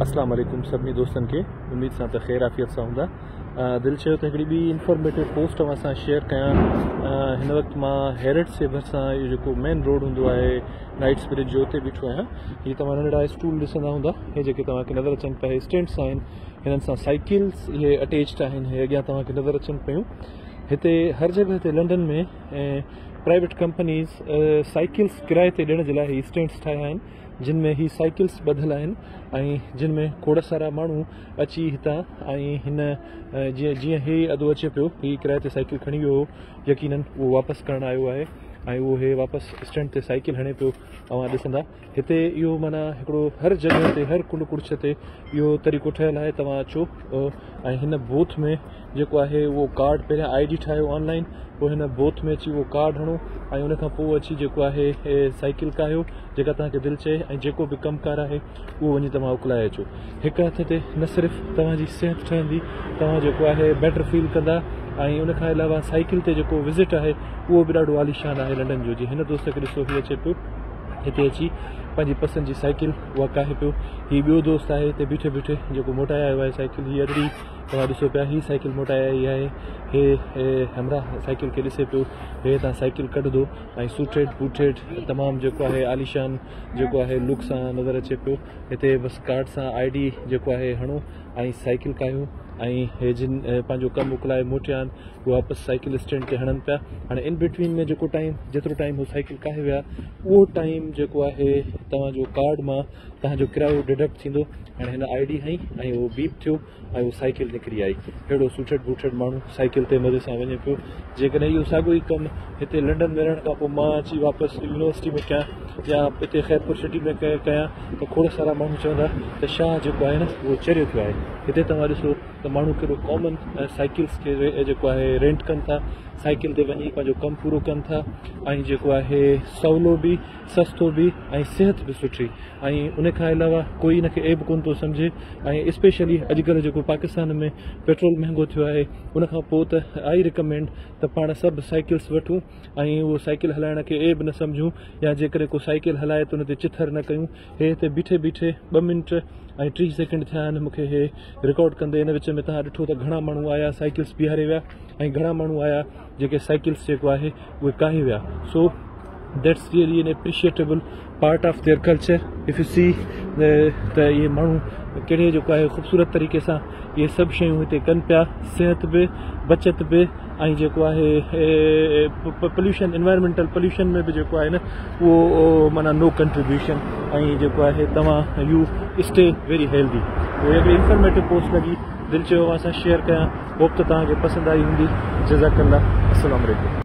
अस्सलाम वालेकुम सभी दोस्तन के उम्मीद सां त ख़ैर आफ़ियत सां हूंदा। दिल चयो त हिकिड़ी ॿी इंफॉर्मेटिव पोस्ट तव्हां सां शेयर कयां। हिन वक़्तु मां हैरिट्स जे भरिसां इहो जेको मेन रोड हूंदो आहे नाइट्स ब्रिज जो उते बीठो आहियां। हीअ तव्हां नंढड़ा स्टूल ॾिसंदा हूंदा, हे जेके तव्हांखे नज़र अचनि पिया हे स्टैंड्स आहिनि, हिननि सां साइकिल्स इहे अटैच्ड आहिनि, हे अॻियां तव्हांखे नज़र अचनि पियूं। हिते हर जॻह ते लंडन में प्राइवेट कंपनीज़ साइकिल्स किराए ते ॾियण जे लाइ ही स्टैंड्स ठाहिया आहिनि, जिन में ही साइकिल्स ॿधियल आहिनि ऐं जिन में खोड़ सारा माण्हू अची हितां ऐं हिन जीअं हे अदो अचे पियो, ही किराए ते साइकिल खणी वियो हो, यकीनन उहो वापसि करणु आयो आहे ऐं उहो हे वापसि स्टैंड ते साइकिल हणे पियो। तव्हां ॾिसंदा हिते इहो माना हिकिड़ो हर जॻह ते हर कुंड कुड़छ ते इहो तरीक़ो ठहियलु आहे। तव्हां अचो ऐं हिन बूथ में जेको आहे उहो कार्ड पहिरियां ID ठाहियो ऑनलाइन, पोइ हिन बूथ में अची उहो कार्ड हणो ऐं उनखां पोइ अची जेको आहे साइकिल कायो जेका तव्हांखे दिलि चए ऐं जेको बि कमकार आहे उहो वञी तव्हां उकलाए अचो। हिकु हथ ते न सिर्फ़ु तव्हांजी सिहत ठहंदी, तव्हां जेको आहे बेटर फील कंदा ऐं उनखां अलावा साइकिल ते जेको विज़िट आहे उहो बि ॾाढो आलीशान आहे लंडन जो। जी हिन दोस्त खे ॾिसो हीअ अचे पियो हिते अची पंहिंजी पसंदि जी साइकिल उहा काहे पियो। हीउ ॿियो दोस्त आहे हिते बीठे बीठे जेको मोटाए आयो आहे साइकिल। हीअ अॻड़ी तव्हां ॾिसो पिया ही साइकिल मोटाए आई आहे, हे हमरा साइकिल खे ॾिसे पियो, हे तव्हां साइकिल कढंदो ऐं सूटेड बूटेड तमामु जेको आहे आलीशान जेको आहे लुक सां नज़र अचे पियो। हिते बसि कार्ड सां ID जेको आहे हणो ऐं साइकिल कायो ऐं हे जिन पंहिंजो कमु मोकिलाए मोटिया आहिनि उहे वापसि साइकिल स्टैंड ते हणनि पिया। हाणे इन बिटवीन में जेको टाइम जेतिरो टाइम उहो साइकिल काहे विया उहो टाइम जेको आहे तव्हांजो कार्ड मां तव्हांजो किरायो डिडक्ट थींदो। हाणे हिन ID हई ऐं उहो बीप थियो ऐं उहो साइकिल निकिरी आई। अहिड़ो सूटेड बूटेड माण्हू साइकिल ते मज़े सां वञे पियो। जेकॾहिं इहो साॻियो ई कमु हिते लंडन में रहण खां पोइ मां अची वापसि यूनिवर्सिटी में कयां या हिते ख़ैरपुर सिटी में कयां त खोड़ सारा माण्हू चवंदा त छा जेको आहे न उहो चरियो थियो आहे। हिते तव्हां ॾिसो त माण्हू कहिड़ो कॉमन साइकिल्स खे जेको आहे रेंट कनि था, साइकिल ते वञी पंहिंजो कमु पूरो कनि था ऐं जेको आहे सवलो बि सस्तो बि ऐं सिहत बि सुठी ऐं उनखां अलावा कोई इनखे एब कोन थो सम्झे। ऐं स्पेशली अॼुकल्ह जेको पाकिस्तान में पेट्रोल महांगो थियो आहे उनखां पोइ त आई रिकमेंड त पाण सभु साइकिल्स वठूं ऐं उहो साइकिल हलाइण खे एब न सम्झूं या जेकॾहिं को साइकिल हलाए त उन ते चिथर न कयूं। हे हिते बीठे बीठे 2 मिंट ऐं 30 सेकेंड थिया आहिनि मूंखे हे रिकॉर्ड कंदे। इन विच में तव्हां ॾिठो त घणा माण्हू आया साइकिल्स बीहारे विया ऐं घणा माण्हू आया जेके साइकिल्स जेको आहे उहे काहे विया। So that's really an appreciable part of their culture if you see त इहे माण्हू कहिड़े जेको आहे ख़ूबसूरत तरीक़े सां इहे सभु शयूं हिते कनि पिया, सिहत बि बचत बि ऐं जेको आहे पोल्यूशन एनवायरमेंटल पोल्यूशन में बि जेको आहे न उहो माना नो कंट्रीब्यूशन ऐं जेको आहे तव्हां यू स्टे वेरी हेल्दी। उहो हिकिड़ी इंफॉर्मेटिव पोस्ट लॻी, दिलि चयो असां शेयर कयां, होप त तव्हांखे पसंदि आई हूंदी। जज़ाकल्ला, अस्सलाम वालेकुम।